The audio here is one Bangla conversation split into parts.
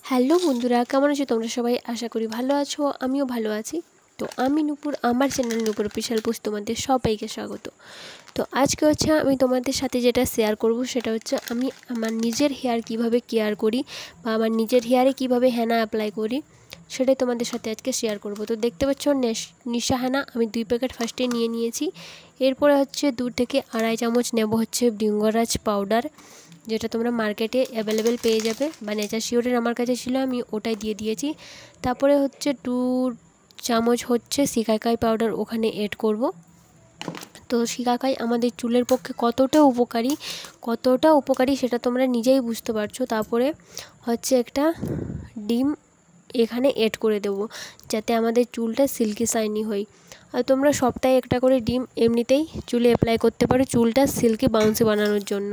হ্যালো বন্ধুরা, কেমন আছো তোমরা সবাই? আশা করি ভালো আছো, আমিও ভালো আছি। তো আমি নূপুর, আমার চ্যানেল নূপুর অফিশিয়াল পোস্ট তোমাদের সবাইকে স্বাগত। তো আজকে হচ্ছে আমি তোমাদের সাথে যেটা শেয়ার করব সেটা হচ্ছে আমি আমার নিজের হেয়ার কিভাবে কেয়ার করি বা আমার নিজের হেয়ারে কিভাবে হেনা অ্যাপ্লাই করি সেটাই তোমাদের সাথে আজকে শেয়ার করব। তো দেখতে পাচ্ছ নিশা হেনা আমি 2 প্যাকেট ফার্স্টে নিয়ে নিয়েছি। এরপরে হচ্ছে 2 থেকে আড়াই চামচ নেব হচ্ছে ভৃঙ্গরাজ পাউডার, যেটা তোমরা মার্কেটে অ্যাভেলেবেল পেয়ে যাবে, বা নেচার শিওরের আমার কাছে ছিল, আমি ওটাই দিয়ে দিয়েছি। তারপরে হচ্ছে 2 চামচ হচ্ছে শিকাকাই পাউডার ওখানে এড করব। তো শিকাকাই আমাদের চুলের পক্ষে কতটা উপকারী সেটা তোমরা নিজেই বুঝতে পারছো। তারপরে হচ্ছে একটা ডিম এখানে এড করে দেবো, যাতে আমাদের চুলটা সিল্কি শাইনি হয়। আর তোমরা সপ্তাহে একটা করে ডিম এমনিতেই চুলে অ্যাপ্লাই করতে পারো চুলটা সিল্কি বাউন্সি বানানোর জন্য।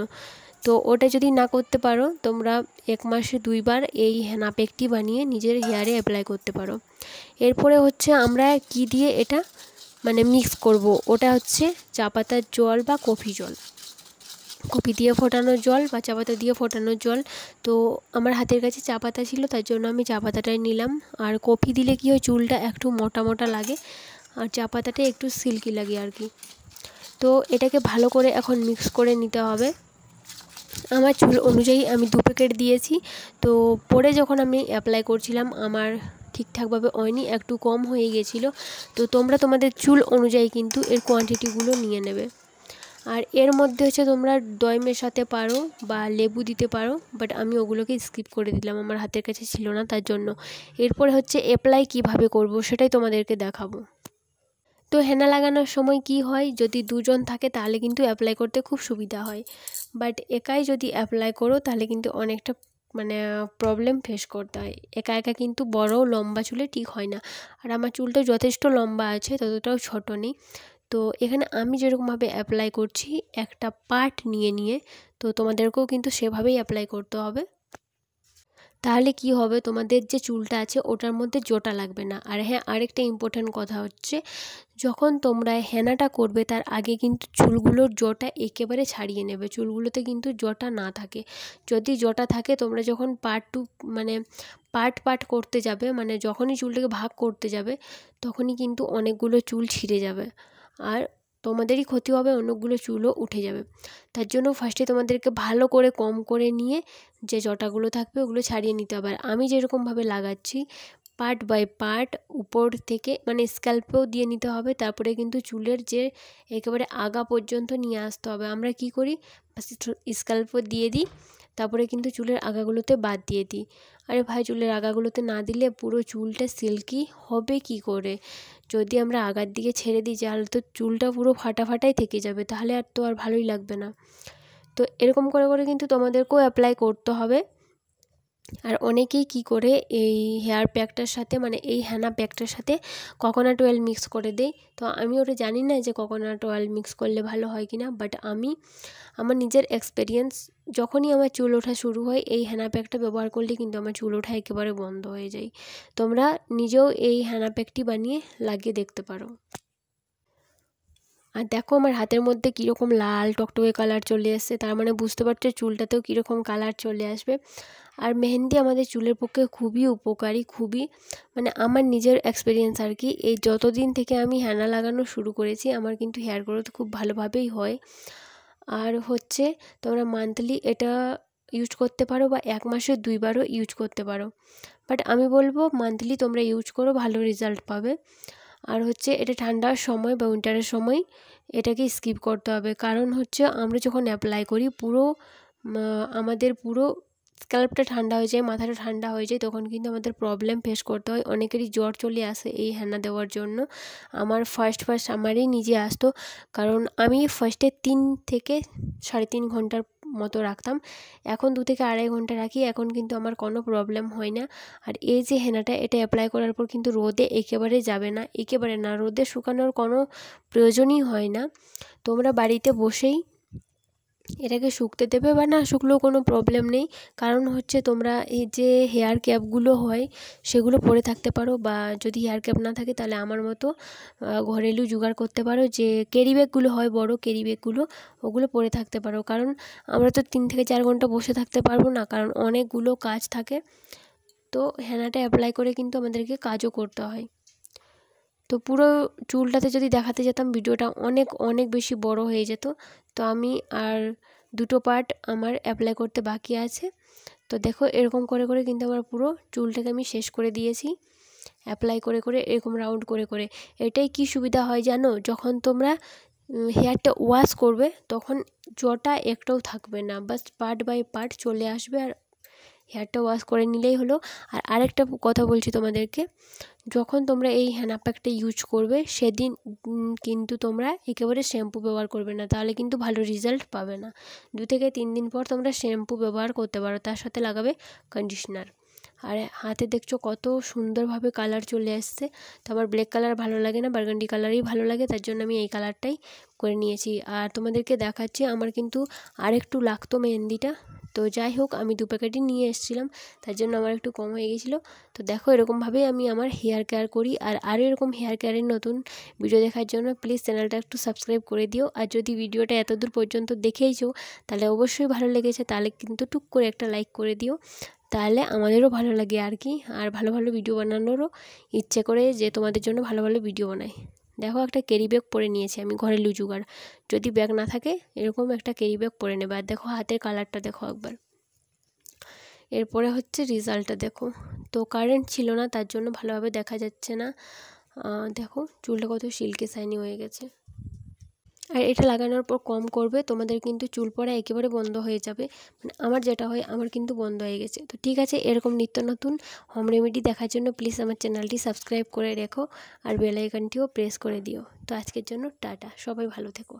তো ওটা যদি না করতে পারো তোমরা 1 মাসে 2 বার এই হেনা প্যাকটি বানিয়ে নিজের হেয়ারে অ্যাপ্লাই করতে পারো। এরপরে হচ্ছে আমরা কি দিয়ে এটা মিক্স করব, ওটা হচ্ছে চা পাতার জল বা কফি দিয়ে ফোটানো জল বা চা পাতা দিয়ে ফোটানো জল। তো আমার হাতের কাছে চা পাতা ছিল, তার জন্য আমি চা পাতাটাই নিলাম। আর কফি দিলে কি হয়, চুলটা একটু মোটা মোটা লাগে, আর চা পাতাটা একটু সিল্কি লাগে আর কি। তো এটাকে ভালো করে এখন মিক্স করে নিতে হবে। আমার চুল অনুযায়ী আমি 2 প্যাকেট দিয়েছি। তো পরে যখন আমি অ্যাপ্লাই করছিলাম আমার ঠিকঠাকভাবে হয়নি, একটু কম হয়ে গেছিলো। তো তোমরা তোমাদের চুল অনুযায়ী কিন্তু এর কোয়ান্টিটিগুলো নিয়ে নেবে। আর এর মধ্যে হচ্ছে তোমরা দই মেশাতে পারো বা লেবু দিতে পারো, বাট আমি ওগুলোকে স্কিপ করে দিলাম, আমার হাতের কাছে ছিল না তার জন্য। এরপরে হচ্ছে অ্যাপ্লাই কিভাবে করব সেটাই তোমাদেরকে দেখাবো। তো হেনা লাগানোর সময় কি হয়, যদি 2 জন থাকে তাহলে কিন্তু অ্যাপ্লাই করতে খুব সুবিধা হয়, বাট একাই যদি অ্যাপ্লাই করো তাহলে কিন্তু অনেকটা প্রবলেম ফেস করতে হয়। একা একা কিন্তু বড় লম্বা চুলে ঠিক হয় না। আর আমার চুলটা যথেষ্ট লম্বা আছে, ততটাও ছোট নেই। তো এখানে আমি যেরকমভাবে অ্যাপ্লাই করছি একটা পার্ট নিয়ে তো তোমাদেরকেও কিন্তু সেভাবেই অ্যাপ্লাই করতে হবে। তাহলে কি হবে, তোমাদের যে চুলটা আছে ওটার মধ্যে জোটা লাগবে না। আর হ্যাঁ, আরেকটা ইম্পর্ট্যান্ট কথা হচ্ছে, যখন তোমরা হেনাটা করবে তার আগে কিন্তু চুলগুলোর জটা একেবারে ছাড়িয়ে নেবে, চুলগুলোতে কিন্তু জটা না থাকে। যদি জটা থাকে তোমরা যখন পার্ট করতে যাবে, যখনই চুলটাকে ভাগ করতে যাবে তখনই কিন্তু অনেকগুলো চুল ছিঁড়ে যাবে, আর তোমাদেরই ক্ষতি হবে, অনেকগুলো চুলও উঠে যাবে। তার জন্য ফার্স্টে তোমাদেরকে ভালো করে কম করে নিয়ে যে জটাগুলো থাকবে ওগুলো ছাড়িয়ে নিতে হবে। আর আমি যেরকমভাবে লাগাচ্ছি পার্ট বাই পার্ট উপর থেকে স্ক্যাল্পেও দিয়ে নিতে হবে, তারপরে কিন্তু চুলের যে একেবারে আগা পর্যন্ত নিয়ে আসতে হবে। আমরা কি করি, স্ক্যাল্পও দিয়ে দিই, তারপরে কিন্তু চুলের আগাগুলোতে বাদ দিয়ে দিই। আরে ভাই, চুলের আগাগুলোতে না দিলে পুরো চুলটা সিল্কি হবে কি করে? যদি আমরা আগার দিকে ছেড়ে দিই তাহলে তো চুলটা পুরো ফাটাই থেকে যাবে, তাহলে আর ভালোই লাগবে না। তো এরকম করে কিন্তু তোমাদেরকেও অ্যাপ্লাই করতে হবে। আর অনেকেই কি করে এই হেয়ার প্যাকটার সাথে এই হেনা প্যাকটার সাথে কোকোনাট অয়েল মিক্স করে দেয়। তো আমি ওটা জানি না যে কোকোনাট অয়েল মিক্স করলে ভালো হয় কি না, বাট আমি আমার নিজের এক্সপিরিয়েন্স, যখনই আমার চুল ওঠা শুরু হয় এই হেনা প্যাকটা ব্যবহার করলে কিন্তু আমার চুল ওঠা একেবারে বন্ধ হয়ে যায়। তোমরা নিজেও এই হেনা প্যাকটি বানিয়ে লাগিয়ে দেখতে পারো। আর দেখো আমার হাতের মধ্যে কীরকম লাল টকটকে কালার চলে এসছে, তার বুঝতে পারছো চুলটাতেও কীরকম কালার চলে আসবে। আর মেহেন্দি আমাদের চুলের পক্ষে খুবই উপকারী, খুবই আমার নিজের এক্সপিরিয়েন্স আর কি। এই যতদিন থেকে আমি হেনা লাগানো শুরু করেছি আমার কিন্তু হেয়ার গ্রোথ খুব ভালোভাবেই হয়। আর হচ্ছে তোমরা মান্থলি এটা ইউজ করতে পারো বা 1 মাসে 2 বারও ইউজ করতে পারো, বাট আমি বলবো মান্থলি তোমরা ইউজ করো, ভালো রেজাল্ট পাবে। আর হচ্ছে এটা ঠান্ডার সময় বা উইন্টারের সময় এটাকে স্কিপ করতে হবে, কারণ হচ্ছে আমরা যখন অ্যাপ্লাই করি আমাদের পুরো স্ক্যাল্পটা ঠান্ডা হয়ে যায়, মাথাটা ঠান্ডা হয়ে যায়, তখন কিন্তু আমাদের প্রবলেম ফেস করতে হয়। অনেকেরই জ্বর চলে আসে এই হেনা দেওয়ার জন্য। আমার ফার্স্ট আমারই নিজে আসতো, কারণ আমি ফার্স্টে 3 থেকে 3.5 ঘন্টার মতো রাখতাম, এখন 2 থেকে আড়াই ঘন্টা রাখি, এখন কিন্তু আমার কোনো প্রবলেম হয় না। আর এই যে হেনাটা এটা অ্যাপ্লাই করার পর কিন্তু রোদে একেবারে যাবে না, একেবারে না, রোদে শুকানোর কোনো প্রয়োজনই হয় না। তোমরা বাড়িতে বসেই এটাকে শুকতে দেবে, বা না শুকলেও কোনো প্রবলেম নেই, কারণ হচ্ছে তোমরা এই যে হেয়ার ক্যাপগুলো হয় সেগুলো পরে থাকতে পারো, বা যদি হেয়ার ক্যাপ না থাকে তাহলে আমার মতো ঘরেলু জোগাড় করতে পারো, যে ক্যারি ব্যাগগুলো হয় বড় ক্যারি ব্যাগগুলো, ওগুলো পরে থাকতে পারো। কারণ আমরা তো 3 থেকে 4 ঘন্টা বসে থাকতে পারবো না, কারণ অনেকগুলো কাজ থাকে। তো হেনাটা অ্যাপ্লাই করে কিন্তু আমাদেরকে কাজও করতে হয়। তো পুরো চুলটাতে যদি দেখাতে যেতাম ভিডিওটা অনেক অনেক বেশি বড় হয়ে যেত। তো আমি আর দুটো পার্ট আমার অ্যাপ্লাই করতে বাকি আছে। তো দেখো এরকম করে করে কিন্তু আমার পুরো চুলটাকে আমি শেষ করে দিয়েছি অ্যাপ্লাই করে করে, এরকম রাউন্ড করে করে। এটাই কি সুবিধা হয় জানো, যখন তোমরা হেয়ারটা ওয়াশ করবে তখন জটা একটাও থাকবে না, বাস পার্ট বাই পার্ট চলে আসবে আর হেয়ারটা ওয়াশ করে নিলেই হলো। আর আরেকটা কথা বলছি তোমাদেরকে, যখন তোমরা এই হেনা প্যাকটা ইউজ করবে সেদিন কিন্তু তোমরা একেবারে শ্যাম্পু ব্যবহার করবে না, তাহলে কিন্তু ভালো রেজাল্ট পাবে না। 2 থেকে 3 দিন পর তোমরা শ্যাম্পু ব্যবহার করতে পারো, তার সাথে লাগাবে কন্ডিশনার। আর হাতে দেখছো কত সুন্দরভাবে কালার চলে আসছে। তো আমার ব্ল্যাক কালার ভালো লাগে না, বার্গান্ডি কালারই ভালো লাগে, তার জন্য আমি এই কালারটাই করে নিয়েছি। আর তোমাদেরকে দেখাচ্ছি আমার কিন্তু আরেকটু লাগতো মেহেন্দিটা, তো যাই হোক আমি 2 প্যাকেটই নিয়ে এসেছিলাম, তার জন্য আমার একটু কম হয়ে গেছিলো। তো দেখো এরকমভাবেই আমি আমার হেয়ার কেয়ার করি। আর আরও এরকম হেয়ার কেয়ারের নতুন ভিডিও দেখার জন্য প্লিজ চ্যানেলটা একটু সাবস্ক্রাইব করে দিও। আর যদি ভিডিওটা এতদূর পর্যন্ত দেখেইছো তাহলে অবশ্যই ভালো লেগেছে, তাহলে কিন্তু টুক করে একটা লাইক করে দিও, তাহলে আমাদেরও ভালো লাগে আর কি। আর ভালো ভালো ভিডিও বানানোরও ইচ্ছে করে যে তোমাদের জন্য ভালো ভালো ভিডিও বানাই। দেখো একটা ক্যারি ব্যাগ পরে নিয়েছি আমি, ঘরে লুজুগার, যদি ব্যাগ না থাকে এরকম একটা ক্যারি ব্যাগ পরে নেবে। আর দেখো হাতের কালারটা দেখো একবার। এরপরে হচ্ছে রেজাল্টটা দেখো। তো কারেন্ট ছিল না তার জন্য ভালোভাবে দেখা যাচ্ছে না। দেখো চুলটা কত সিল্কি শাইনি হয়ে গেছে। আর এটা লাগানোর পর কম করবে, তোমাদের কিন্তু চুল পড়া একেবারে বন্ধ হয়ে যাবে। মানে আমার যেটা হয় আমার কিন্তু বন্ধ হয়ে গেছে। তো ঠিক আছে, এরকম নিত্য নতুন হোম রেমেডি দেখার জন্য প্লিজ আমার চ্যানেলটি সাবস্ক্রাইব করে রেখো আর বেল আইকনটিও প্রেস করে দিও। তো আজকের জন্য টাটা, সবাই ভালো থেকো।